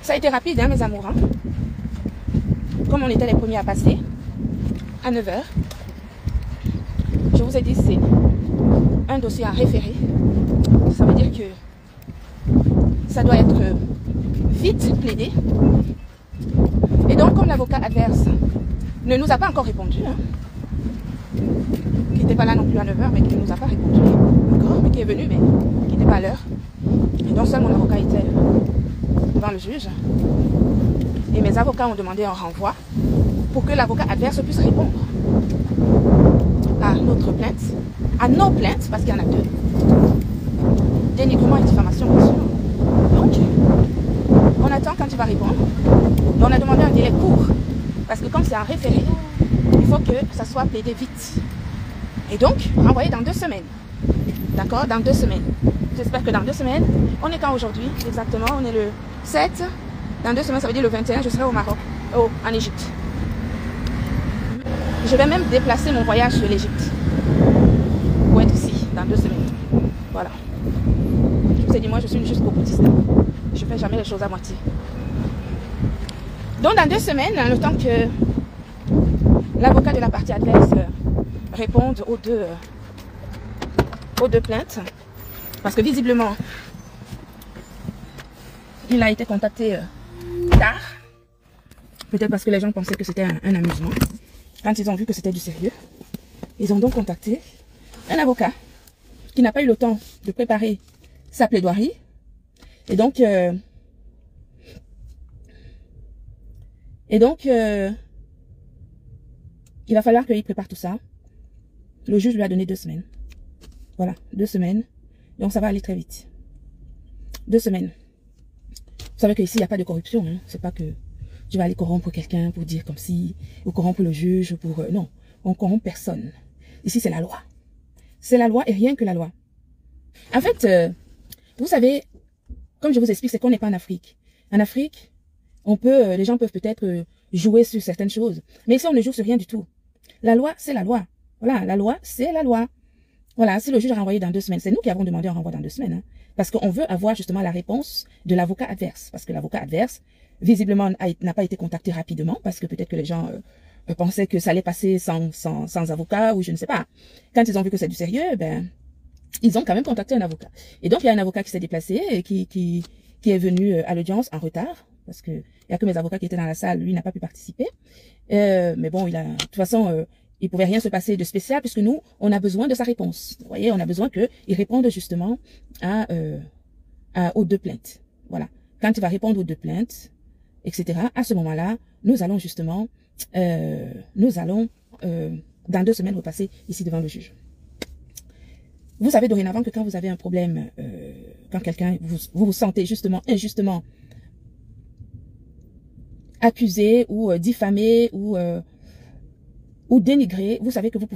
Ça a été rapide, hein, mes amours. Hein. Comme on était les premiers à passer, à 9 h, je vous ai dit, c'est un dossier à référer. Ça veut dire que ça doit être vite plaidé. Et donc, comme l'avocat adverse ne nous a pas encore répondu, hein, qui n'était pas là non plus à 9 h, mais qui ne nous a pas répondu, d'accord, mais qui est venu, mais qui n'était pas à l'heure. Et donc, seul mon avocat était devant le juge. Et mes avocats ont demandé un renvoi pour que l'avocat adverse puisse répondre à notre plainte, à nos plaintes, parce qu'il y en a deux. Dénigrement et diffamation, bien sûr. Donc, on attend quand il va répondre. On a demandé un délai court, parce que comme c'est un référé, il faut que ça soit plaidé vite. Et donc, renvoyé dans 2 semaines. D'accord? Dans 2 semaines. J'espère que dans 2 semaines, on est quand aujourd'hui? Exactement, on est le 7. Dans 2 semaines, ça veut dire le 21, je serai au Maroc, en Égypte. Je vais même déplacer mon voyage sur l'Égypte pour être ici dans 2 semaines. Voilà. Je vous ai dit, moi, je suis une jusqu'au boutiste. Je ne fais jamais les choses à moitié. Donc, dans 2 semaines, le temps que l'avocat de la partie adverse réponde aux deux plaintes, parce que visiblement, il a été contacté tard. Peut-être parce que les gens pensaient que c'était un amusement. Quand ils ont vu que c'était du sérieux, ils ont donc contacté un avocat qui n'a pas eu le temps de préparer sa plaidoirie. Et donc, il va falloir qu'il prépare tout ça. Le juge lui a donné 2 semaines. Voilà, 2 semaines. Donc, ça va aller très vite. 2 semaines. Vous savez qu'ici, il n'y a pas de corruption. Hein. C'est pas que tu vas aller corrompre quelqu'un pour dire comme si, ou corrompre le juge pour... non, on corrompt personne. Ici, c'est la loi. C'est la loi et rien que la loi. En fait, vous savez, comme je vous explique, c'est qu'on n'est pas en Afrique. En Afrique, les gens peuvent peut-être jouer sur certaines choses. Mais ici, on ne joue sur rien du tout. La loi, c'est la loi. Voilà, la loi, c'est la loi. Voilà, si le juge a renvoyé dans 2 semaines, c'est nous qui avons demandé un renvoi dans 2 semaines. Hein, parce qu'on veut avoir justement la réponse de l'avocat adverse. Parce que l'avocat adverse, visiblement, n'a pas été contacté rapidement. Parce que peut-être que les gens pensaient que ça allait passer sans avocat ou je ne sais pas. Quand ils ont vu que c'est du sérieux, ben, ils ont quand même contacté un avocat. Et donc, il y a un avocat qui s'est déplacé et qui est venu à l'audience en retard. Parce que il y a que mes avocats qui étaient dans la salle. Lui, n'a pas pu participer. Mais bon, de toute façon... il pouvait rien se passer de spécial puisque nous, on a besoin de sa réponse. Vous voyez, on a besoin qu'il réponde justement aux 2 plaintes. Voilà. Quand il va répondre aux 2 plaintes, etc., à ce moment-là, nous allons justement, dans 2 semaines, repasser ici devant le juge. Vous savez dorénavant que quand vous avez un problème, quand quelqu'un, vous vous sentez justement, injustement accusé ou diffamé ou dénigrer, vous savez que vous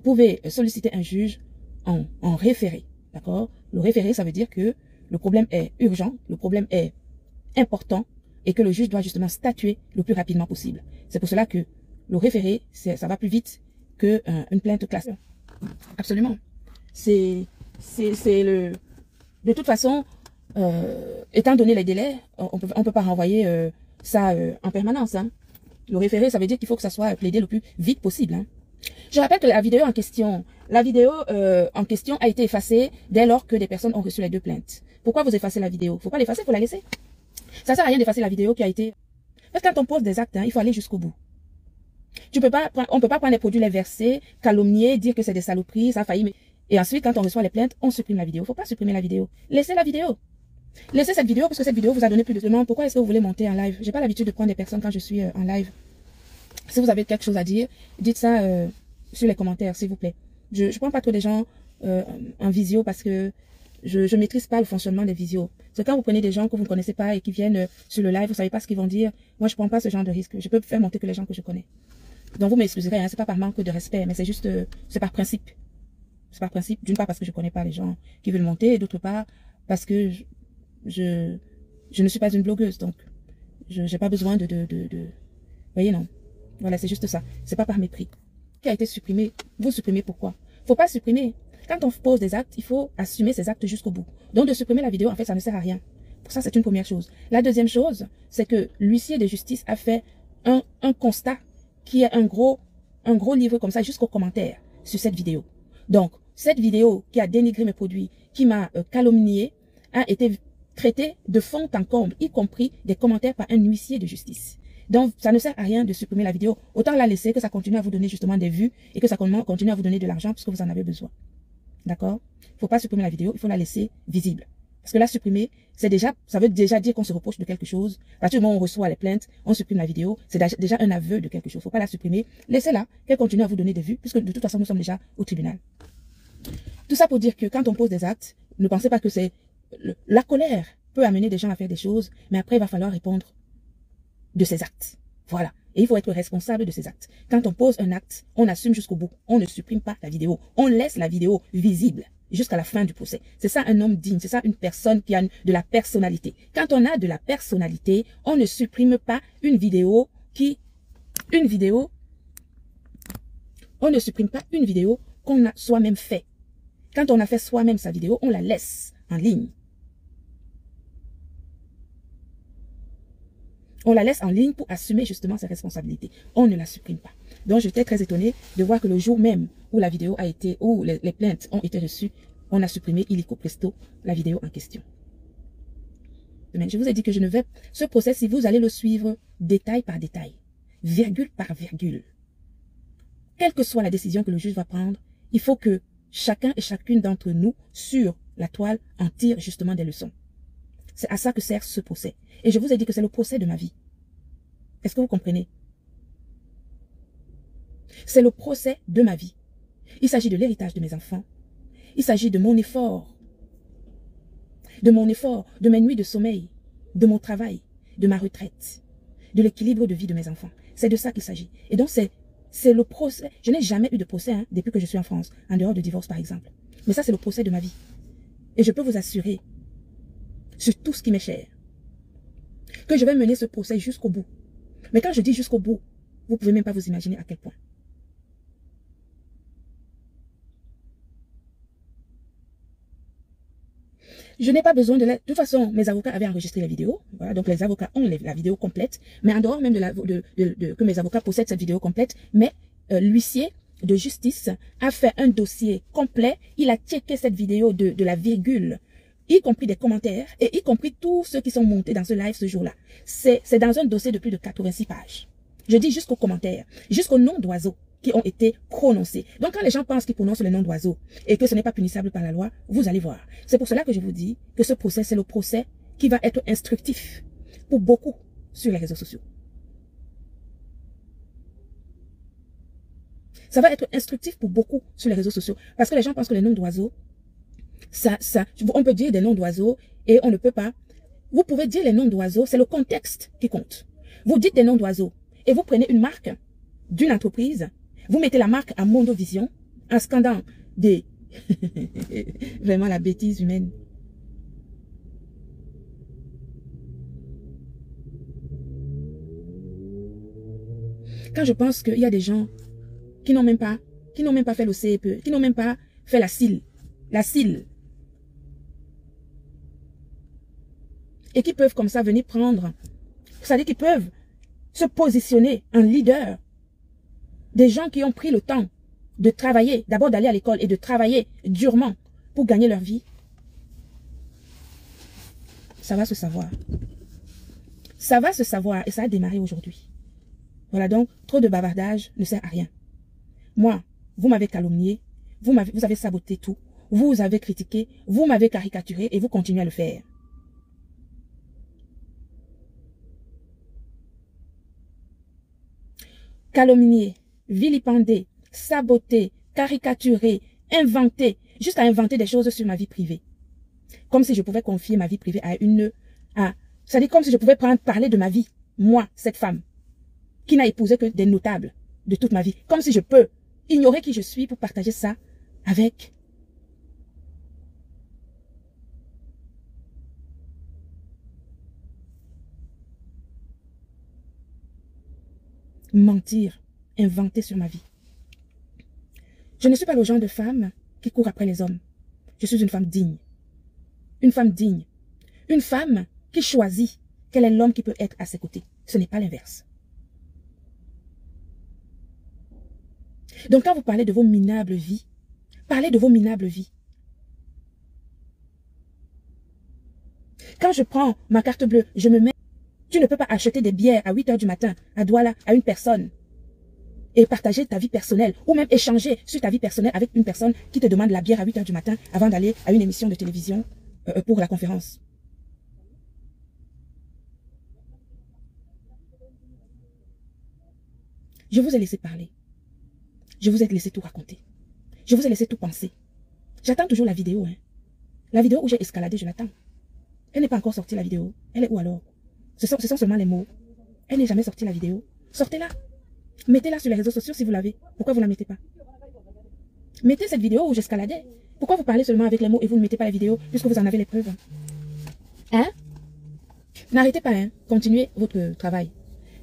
pouvez solliciter un juge en référé, d'accord? Le référé, ça veut dire que le problème est urgent, le problème est important et que le juge doit justement statuer le plus rapidement possible. C'est pour cela que le référé, ça va plus vite que une plainte classique. Absolument. De toute façon, étant donné les délais, on peut pas renvoyer ça en permanence, hein. Le référé, ça veut dire qu'il faut que ça soit plaidé le plus vite possible. Hein. Je rappelle que la vidéo en question a été effacée dès lors que des personnes ont reçu les 2 plaintes. Pourquoi vous effacez la vidéo? Faut pas l'effacer, faut la laisser. Ça sert à rien d'effacer la vidéo qui a été... Parce que quand on pose des actes, hein, il faut aller jusqu'au bout. On peut pas prendre les produits, les verser, calomnier, dire que c'est des saloperies, ça a failli... Et ensuite, quand on reçoit les plaintes, on supprime la vidéo. Faut pas supprimer la vidéo. Laissez la vidéo. Laissez cette vidéo parce que cette vidéo vous a donné plus de demandes. Pourquoi est-ce que vous voulez monter en live? J'ai pas l'habitude de prendre des personnes quand je suis en live. Si vous avez quelque chose à dire, dites ça sur les commentaires, s'il vous plaît. Je prends pas trop des gens en visio parce que je maîtrise pas le fonctionnement des visios. C'est quand vous prenez des gens que vous ne connaissez pas et qui viennent sur le live, vous savez pas ce qu'ils vont dire. Moi, je prends pas ce genre de risque. Je peux faire monter que les gens que je connais. Donc vous m'excuserez, hein, c'est pas par manque de respect, mais c'est juste, c'est par principe. C'est par principe. D'une part parce que je connais pas les gens qui veulent monter, et d'autre part parce que je ne suis pas une blogueuse, donc je n'ai pas besoin de... Vous voyez, non. Voilà, c'est juste ça. C'est pas par mépris. Qui a été supprimé, vous supprimez pourquoi? Faut pas supprimer. Quand on pose des actes, il faut assumer ces actes jusqu'au bout. Donc de supprimer la vidéo, en fait, ça ne sert à rien. Ça, c'est une première chose. La deuxième chose, c'est que l'huissier de justice a fait un constat qui est un gros livre comme ça jusqu'aux commentaires sur cette vidéo. Donc, cette vidéo qui a dénigré mes produits, qui m'a calomnié, a été traitée de fond en comble, y compris des commentaires par un huissier de justice. Donc, ça ne sert à rien de supprimer la vidéo. Autant la laisser, que ça continue à vous donner justement des vues et que ça continue à vous donner de l'argent parce que vous en avez besoin. D'accord? Il ne faut pas supprimer la vidéo, il faut la laisser visible. Parce que la supprimer, ça veut déjà dire qu'on se reproche de quelque chose. À partir du moment où on reçoit les plaintes, on supprime la vidéo. C'est déjà un aveu de quelque chose. Il ne faut pas la supprimer. Laissez-la, qu'elle continue à vous donner des vues, puisque de toute façon, nous sommes déjà au tribunal. Tout ça pour dire que quand on pose des actes, ne pensez pas que c'est... La colère peut amener des gens à faire des choses, mais après, il va falloir répondre de ces actes. Voilà. Et il faut être responsable de ces actes. Quand on pose un acte, on assume jusqu'au bout. On ne supprime pas la vidéo. On laisse la vidéo visible jusqu'à la fin du procès. C'est ça un homme digne. C'est ça une personne qui a de la personnalité. Quand on a de la personnalité, on ne supprime pas une vidéo on ne supprime pas une vidéo qu'on a soi-même fait. Quand on a fait soi-même sa vidéo, on la laisse en ligne. On la laisse en ligne pour assumer justement ses responsabilités. On ne la supprime pas. Donc, j'étais très étonnée de voir que le jour même où la vidéo a été, où les plaintes ont été reçues, on a supprimé illico presto la vidéo en question. Mais je vous ai dit que je ne vais... Ce procès, si vous allez le suivre détail par détail, virgule par virgule, quelle que soit la décision que le juge va prendre, il faut que chacun et chacune d'entre nous, sur la toile, en tire justement des leçons. C'est à ça que sert ce procès. Et je vous ai dit que c'est le procès de ma vie. Est-ce que vous comprenez? C'est le procès de ma vie. Il s'agit de l'héritage de mes enfants. Il s'agit de mon effort. De mes nuits de sommeil, de mon travail, de ma retraite, de l'équilibre de vie de mes enfants. C'est de ça qu'il s'agit. Et donc c'est le procès. Je n'ai jamais eu de procès depuis que je suis en France, en dehors de divorce par exemple. Mais ça c'est le procès de ma vie. Et je peux vous assurer, sur tout ce qui m'est cher, que je vais mener ce procès jusqu'au bout. Mais quand je dis jusqu'au bout, vous ne pouvez même pas vous imaginer à quel point. Je n'ai pas besoin de la... De toute façon, mes avocats avaient enregistré la vidéo. Voilà, donc les avocats ont la vidéo complète. Mais en dehors même que mes avocats possèdent cette vidéo complète, mais l'huissier de justice a fait un dossier complet. Il a checké cette vidéo de la virgule, y compris des commentaires, et y compris tous ceux qui sont montés dans ce live ce jour-là. C'est dans un dossier de plus de 86 pages. Je dis jusqu'aux commentaires, jusqu'aux noms d'oiseaux qui ont été prononcés. Donc, quand les gens pensent qu'ils prononcent les noms d'oiseaux et que ce n'est pas punissable par la loi, vous allez voir. C'est pour cela que je vous dis que ce procès, c'est le procès qui va être instructif pour beaucoup sur les réseaux sociaux. Ça va être instructif pour beaucoup sur les réseaux sociaux. Parce que les gens pensent que les noms d'oiseaux, on peut dire des noms d'oiseaux et on ne peut pas. Vous pouvez dire les noms d'oiseaux, c'est le contexte qui compte. Vous dites des noms d'oiseaux et vous prenez une marque d'une entreprise, vous mettez la marque à Mondovision en scandant des... Vraiment la bêtise humaine. Quand je pense qu'il y a des gens qui n'ont même pas fait le CEPE, qui n'ont même pas fait la CIL, et qui peuvent comme ça venir prendre, c'est-à-dire qu'ils peuvent se positionner en leader, des gens qui ont pris le temps de travailler, d'abord d'aller à l'école et de travailler durement pour gagner leur vie. Ça va se savoir. Ça va se savoir et ça a démarré aujourd'hui. Voilà, donc trop de bavardage ne sert à rien. Moi, vous m'avez calomnié, vous avez saboté tout, vous avez critiqué, vous m'avez caricaturé et vous continuez à le faire. Calomnier, vilipender, saboter, caricaturer, inventer, jusqu'à inventer des choses sur ma vie privée. Comme si je pouvais confier ma vie privée c'est-à-dire comme si je pouvais parler de ma vie, moi, cette femme, qui n'a épousé que des notables de toute ma vie. Comme si je peux ignorer qui je suis pour partager ça avec mentir, inventer sur ma vie. Je ne suis pas le genre de femme qui court après les hommes. Je suis une femme digne. Une femme digne. Une femme qui choisit quel est l'homme qui peut être à ses côtés. Ce n'est pas l'inverse. Donc quand vous parlez de vos minables vies, parlez de vos minables vies. Quand je prends ma carte bleue, je me mets... Tu ne peux pas acheter des bières à 8 h du matin à Douala à une personne et partager ta vie personnelle ou même échanger sur ta vie personnelle avec une personne qui te demande la bière à 8 h du matin avant d'aller à une émission de télévision pour la conférence. Je vous ai laissé parler. Je vous ai laissé tout raconter. Je vous ai laissé tout penser. J'attends toujours la vidéo. Hein. La vidéo où j'ai escaladé, je l'attends. Elle n'est pas encore sortie, la vidéo. Elle est où alors? Ce sont seulement les mots. Elle n'est jamais sortie, la vidéo. Sortez-la. Mettez-la sur les réseaux sociaux si vous l'avez. Pourquoi vous ne la mettez pas? Mettez cette vidéo où j'escaladais. Pourquoi vous parlez seulement avec les mots et vous ne mettez pas la vidéo puisque vous en avez les preuves? Hein? N'arrêtez pas, hein. Continuez votre travail.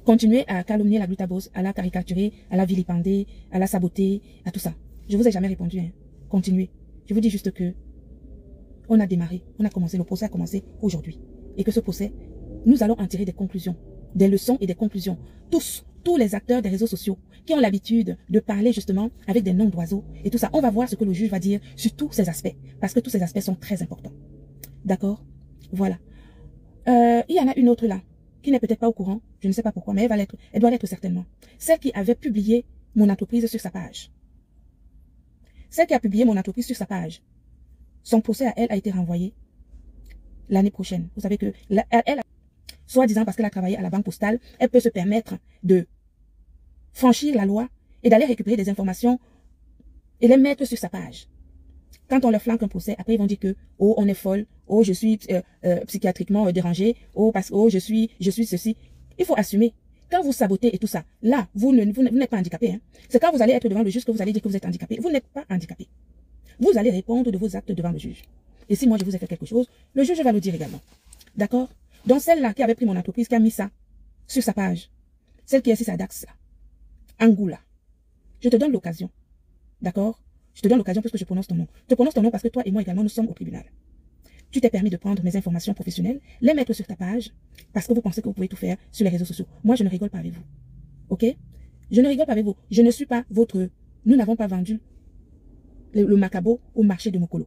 Continuez à calomnier la glutabose, à la caricaturer, à la vilipender, à la saboter, à tout ça. Je vous ai jamais répondu, hein. Continuez. Je vous dis juste que on a démarré, on a commencé, le procès a commencé aujourd'hui. Et que ce procès, nous allons en tirer des conclusions, des leçons et des conclusions. Tous les acteurs des réseaux sociaux qui ont l'habitude de parler justement avec des noms d'oiseaux et tout ça, on va voir ce que le juge va dire sur tous ces aspects. Parce que tous ces aspects sont très importants. D'accord? Voilà. Il y en a une autre là, qui n'est peut-être pas au courant, je ne sais pas pourquoi, mais elle doit l'être certainement. Celle qui avait publié mon entreprise sur sa page. Celle qui a publié mon entreprise sur sa page. Son procès à elle a été renvoyé l'année prochaine. Vous savez que elle, soi-disant parce qu'elle a travaillé à la banque postale, elle peut se permettre de franchir la loi et d'aller récupérer des informations et les mettre sur sa page. Quand on leur flanque un procès, après ils vont dire que oh on est folle, oh je suis psychiatriquement dérangée, oh je suis ceci. Il faut assumer. Quand vous sabotez et tout ça, là vous n'êtes pas handicapé. Hein. C'est quand vous allez être devant le juge que vous allez dire que vous êtes handicapé. Vous n'êtes pas handicapé. Vous allez répondre de vos actes devant le juge. Et si moi je vous ai fait quelque chose, le juge va le dire également. D'accord? Donc celle-là qui avait pris mon entreprise, qui a mis ça sur sa page, celle qui est sur sa DAX là, Angoula, je te donne l'occasion. D'accord? Je te donne l'occasion parce que je prononce ton nom. Je te prononce ton nom parce que toi et moi également, nous sommes au tribunal. Tu t'es permis de prendre mes informations professionnelles, les mettre sur ta page, parce que vous pensez que vous pouvez tout faire sur les réseaux sociaux. Moi, je ne rigole pas avec vous. Ok? Je ne rigole pas avec vous. Je ne suis pas votre... Nous n'avons pas vendu le macabo au marché de Mokolo.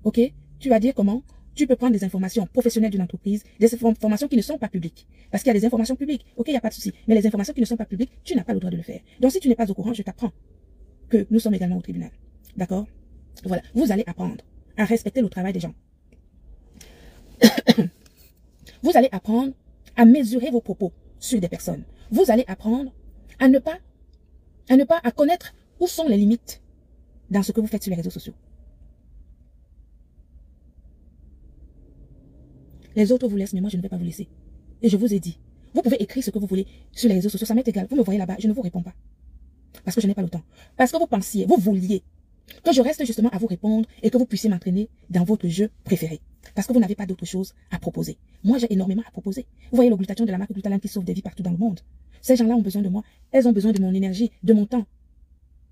Ok? Tu vas dire comment? Tu peux prendre des informations professionnelles d'une entreprise, des informations qui ne sont pas publiques. Parce qu'il y a des informations publiques. Ok, il n'y a pas de souci. Mais les informations qui ne sont pas publiques, tu n'as pas le droit de le faire. Donc, si tu n'es pas au courant, je t'apprends que nous sommes également au tribunal. D'accord? Voilà. Vous allez apprendre à respecter le travail des gens. Vous allez apprendre à mesurer vos propos sur des personnes. Vous allez apprendre à ne pas connaître où sont les limites dans ce que vous faites sur les réseaux sociaux. Les autres vous laissent, mais moi je ne vais pas vous laisser. Et je vous ai dit, vous pouvez écrire ce que vous voulez sur les réseaux sociaux, ça m'est égal. Vous me voyez là-bas, je ne vous réponds pas. Parce que je n'ai pas le temps. Parce que vous pensiez, vous vouliez que je reste justement à vous répondre et que vous puissiez m'entraîner dans votre jeu préféré. Parce que vous n'avez pas d'autre chose à proposer. Moi, j'ai énormément à proposer. Vous voyez le glutathion de la marque Glutalan qui sauve des vies partout dans le monde. Ces gens-là ont besoin de moi. Elles ont besoin de mon énergie, de mon temps,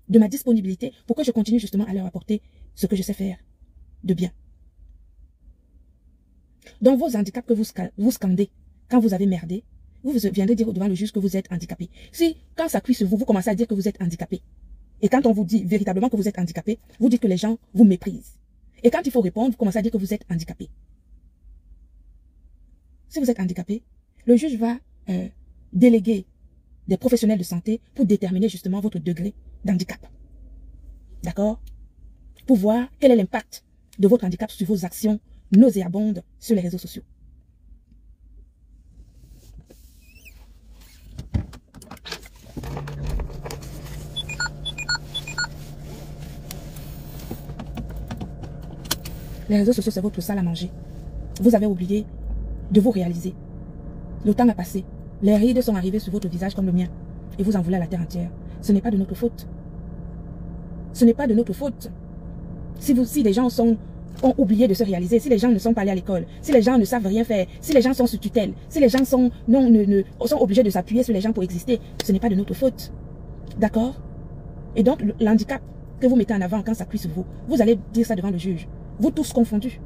de ma disponibilité pour que je continue justement à leur apporter ce que je sais faire de bien. Donc vos handicaps que vous scandez quand vous avez merdé, vous viendrez dire devant le juge que vous êtes handicapé. Si quand ça cuit sur vous, vous commencez à dire que vous êtes handicapé. Et quand on vous dit véritablement que vous êtes handicapé, vous dites que les gens vous méprisent. Et quand il faut répondre, vous commencez à dire que vous êtes handicapé. Si vous êtes handicapé, le juge va déléguer des professionnels de santé pour déterminer justement votre degré d'handicap. D'accord? Pour voir quel est l'impact de votre handicap sur vos actions nauséabondes sur les réseaux sociaux. Les réseaux sociaux, c'est votre salle à manger. Vous avez oublié de vous réaliser. Le temps a passé. Les rides sont arrivées sur votre visage comme le mien. Et vous en voulez à la terre entière. Ce n'est pas de notre faute. Ce n'est pas de notre faute. Si les gens ont oublié de se réaliser, si les gens ne sont pas allés à l'école, si les gens ne savent rien faire, si les gens sont sous tutelle, si les gens sont obligés de s'appuyer sur les gens pour exister, ce n'est pas de notre faute. D'accord? Et donc, l'handicap que vous mettez en avant quand ça cuit sur vous, vous allez dire ça devant le juge. Vous tous confondus.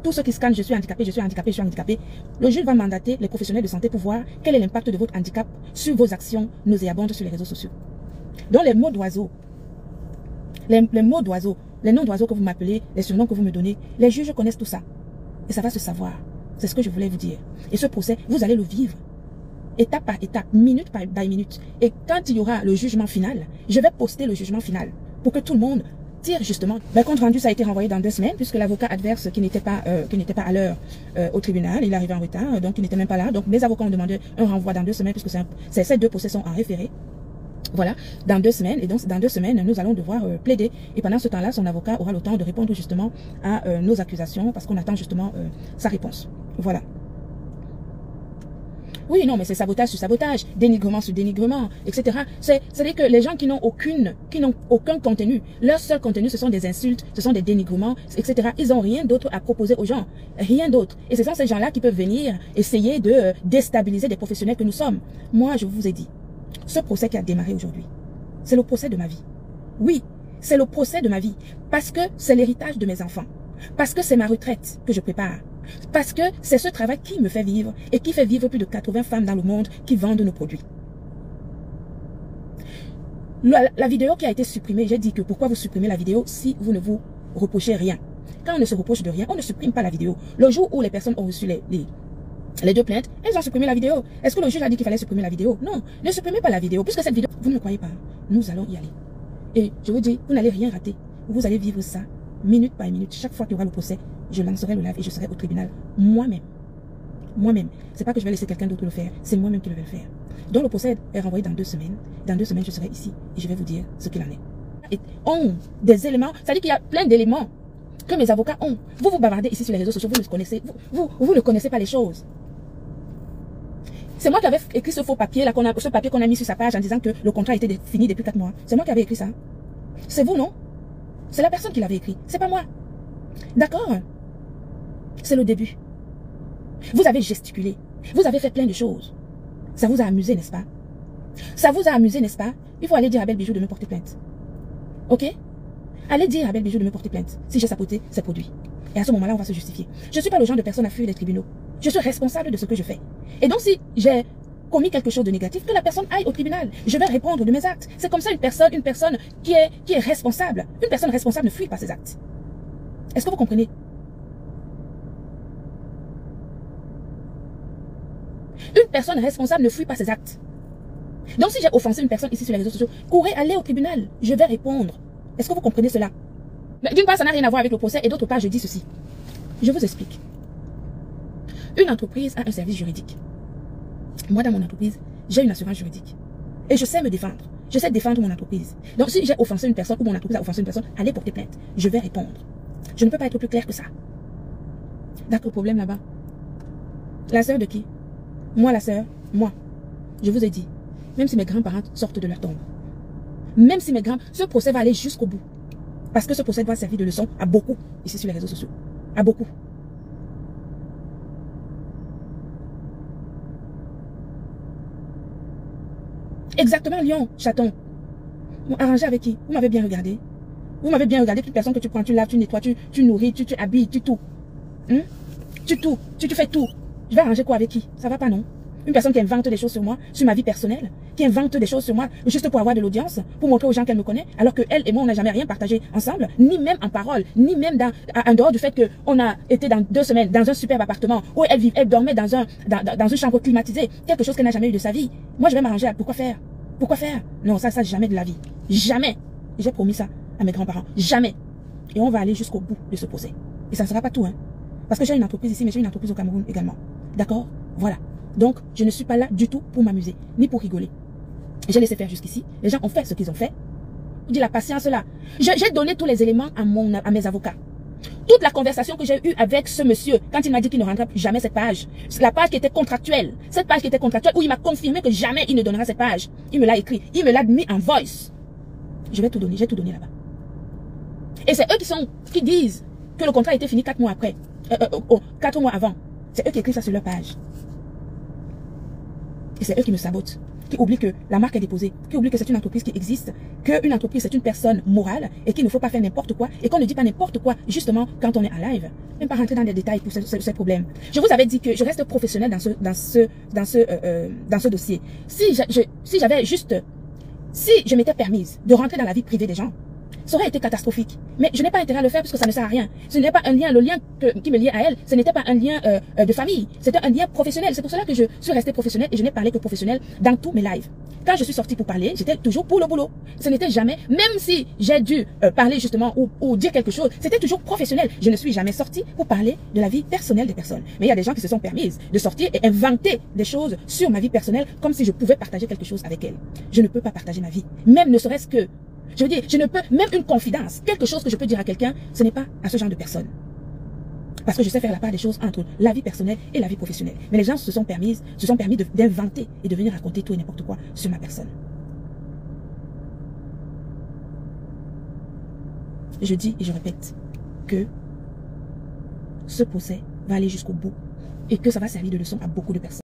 tous ceux qui scannent, je suis handicapé, je suis handicapé, je suis handicapé. Le juge va mandater les professionnels de santé pour voir quel est l'impact de votre handicap sur vos actions nauséabondes sur les réseaux sociaux. Donc les mots d'oiseaux, les mots d'oiseaux, les noms d'oiseaux que vous m'appelez, les surnoms que vous me donnez, les juges connaissent tout ça. Et ça va se savoir. C'est ce que je voulais vous dire. Et ce procès, vous allez le vivre. Étape par étape, minute par minute. Et quand il y aura le jugement final, je vais poster le jugement final pour que tout le monde tire justement. Le compte rendu, ça a été renvoyé dans 2 semaines puisque l'avocat adverse qui n'était pas à l'heure au tribunal, il est arrivé en retard, donc il n'était même pas là. Donc mes avocats ont demandé un renvoi dans 2 semaines puisque ces 2 procès sont en référé. Voilà, dans 2 semaines. Et donc dans 2 semaines, nous allons devoir plaider. Et pendant ce temps-là, son avocat aura le temps de répondre justement à nos accusations parce qu'on attend justement sa réponse. Voilà. Oui, non, mais c'est sabotage sur sabotage, dénigrement sur dénigrement, etc. C'est-à-dire que les gens qui n'ont aucun contenu, leur seul contenu, ce sont des insultes, ce sont des dénigrements, etc. Ils n'ont rien d'autre à proposer aux gens, rien d'autre. Et ce sont ces gens-là qui peuvent venir essayer de déstabiliser des professionnels que nous sommes. Moi, je vous ai dit, ce procès qui a démarré aujourd'hui, c'est le procès de ma vie. Oui, c'est le procès de ma vie, parce que c'est l'héritage de mes enfants, parce que c'est ma retraite que je prépare. Parce que c'est ce travail qui me fait vivre et qui fait vivre plus de 80 femmes dans le monde qui vendent nos produits. La vidéo qui a été supprimée, j'ai dit que pourquoi vous supprimez la vidéo si vous ne vous reprochez rien. Quand on ne se reproche de rien, on ne supprime pas la vidéo. Le jour où les personnes ont reçu les 2 plaintes, elles ont supprimé la vidéo. Est-ce que le juge a dit qu'il fallait supprimer la vidéo? Non, ne supprimez pas la vidéo, puisque cette vidéo, vous ne me croyez pas, nous allons y aller. Et je vous dis, vous n'allez rien rater. Vous allez vivre ça minute par minute. Chaque fois qu'il y aura le procès, je lancerai le live et je serai au tribunal moi-même. Moi-même. C'est pas que je vais laisser quelqu'un d'autre le faire, c'est moi-même qui le vais le faire. Donc le procès est renvoyé dans 2 semaines. Dans 2 semaines, je serai ici et je vais vous dire ce qu'il en est. Et ont des éléments, ça dit qu'il y a plein d'éléments que mes avocats ont. Vous bavardez ici sur les réseaux sociaux, vous ne connaissez, vous ne connaissez pas les choses. C'est moi qui avais écrit ce faux papier là, ce papier qu'on a mis sur sa page en disant que le contrat était fini depuis 4 mois. C'est moi qui avais écrit ça. C'est vous, non? C'est la personne qui l'avait écrit, c'est pas moi. D'accord? C'est le début. Vous avez gesticulé. Vous avez fait plein de choses. Ça vous a amusé, n'est-ce pas? Ça vous a amusé, n'est-ce pas? Il faut aller dire à Belle Bijou de me porter plainte. Ok? Allez dire à Belle Bijou de me porter plainte si j'ai saboté ses produits. Et à ce moment-là, on va se justifier. Je ne suis pas le genre de personne à fuir les tribunaux. Je suis responsable de ce que je fais. Et donc, si j'ai commis quelque chose de négatif, que la personne aille au tribunal. Je vais répondre de mes actes. C'est comme ça une personne qui est responsable. Une personne responsable ne fuit pas ses actes. Est-ce que vous comprenez? Une personne responsable ne fuit pas ses actes. Donc si j'ai offensé une personne ici sur les réseaux sociaux, courez, allez au tribunal. Je vais répondre. Est-ce que vous comprenez cela? D'une part, ça n'a rien à voir avec le procès et d'autre part, je dis ceci. Je vous explique. Une entreprise a un service juridique. Moi, dans mon entreprise, j'ai une assurance juridique. Et je sais me défendre. Je sais défendre mon entreprise. Donc si j'ai offensé une personne ou mon entreprise a offensé une personne, allez porter plainte. Je vais répondre. Je ne peux pas être plus clair que ça. D'accord, problème là-bas. La sœur de qui? Moi, la sœur, moi. Je vous ai dit, même si mes grands-parents sortent de leur tombe, même si ce procès va aller jusqu'au bout. Parce que ce procès doit servir de leçon à beaucoup, ici sur les réseaux sociaux. À beaucoup. Exactement, lion, chaton. Arrangé avec qui? Vous m'avez bien regardé. Vous m'avez bien regardé, toute personne que tu prends, tu laves, tu nettoies, tu nourris, tu habilles, tu tout. Tu fais tout. Je vais arranger quoi avec qui? Ça va pas, non? Une personne qui invente des choses sur moi, sur ma vie personnelle, qui invente des choses sur moi, juste pour avoir de l'audience, pour montrer aux gens qu'elle me connaît, alors que elle et moi, on n'a jamais rien partagé ensemble, ni même en parole, ni même en dehors du fait qu'on a été dans 2 semaines dans un superbe appartement, où elle dormait dans une chambre climatisée, quelque chose qu'elle n'a jamais eu de sa vie. Moi, je vais m'arranger à pourquoi faire? Pourquoi faire? Non, ça, jamais de la vie. Jamais. J'ai promis ça à mes grands-parents. Jamais. Et on va aller jusqu'au bout de ce procès. Et ça ne sera pas tout, hein. Parce que j'ai une entreprise ici, mais j'ai une entreprise au Cameroun également. D'accord? Voilà. Donc, je ne suis pas là du tout pour m'amuser, ni pour rigoler. J'ai laissé faire jusqu'ici. Les gens ont fait ce qu'ils ont fait. Je dis la patience là. J'ai donné tous les éléments à mes avocats. Toute la conversation que j'ai eue avec ce monsieur, quand il m'a dit qu'il ne rendra jamais cette page, la page qui était contractuelle, cette page qui était contractuelle, où il m'a confirmé que jamais il ne donnera cette page. Il me l'a écrit, il me l'a mis en voice. Je vais tout donner, j'ai tout donné là-bas. Et c'est eux qui disent que le contrat a été fini 4 mois après, 4 mois avant. C'est eux qui écrivent ça sur leur page. Et c'est eux qui me sabotent. qui oublient que la marque est déposée, qui oublient que c'est une entreprise qui existe, qu'une entreprise c'est une personne morale et qu'il ne faut pas faire n'importe quoi et qu'on ne dit pas n'importe quoi justement quand on est en live. Même pas rentrer dans des détails pour ce problème. Je vous avais dit que je reste professionnel dans ce dossier. Si je m'étais permise de rentrer dans la vie privée des gens, ça aurait été catastrophique. Mais je n'ai pas intérêt à le faire parce que ça ne sert à rien. Ce n'est pas un lien, le lien qui me liait à elle, ce n'était pas un lien de famille. C'était un lien professionnel. C'est pour cela que je suis restée professionnelle et je n'ai parlé que professionnel dans tous mes lives. Quand je suis sortie pour parler, j'étais toujours pour le boulot. Ce n'était jamais, même si j'ai dû parler justement ou dire quelque chose, c'était toujours professionnel. Je ne suis jamais sortie pour parler de la vie personnelle des personnes. Mais il y a des gens qui se sont permises de sortir et inventer des choses sur ma vie personnelle comme si je pouvais partager quelque chose avec elle. Je ne peux pas partager ma vie. Même ne serait-ce que je veux dire, je ne peux, même une confidence, quelque chose que je peux dire à quelqu'un, ce n'est pas à ce genre de personne. Parce que je sais faire la part des choses entre la vie personnelle et la vie professionnelle. Mais les gens se sont permis d'inventer et de venir raconter tout et n'importe quoi sur ma personne. Je dis et je répète que ce procès va aller jusqu'au bout et que ça va servir de leçon à beaucoup de personnes.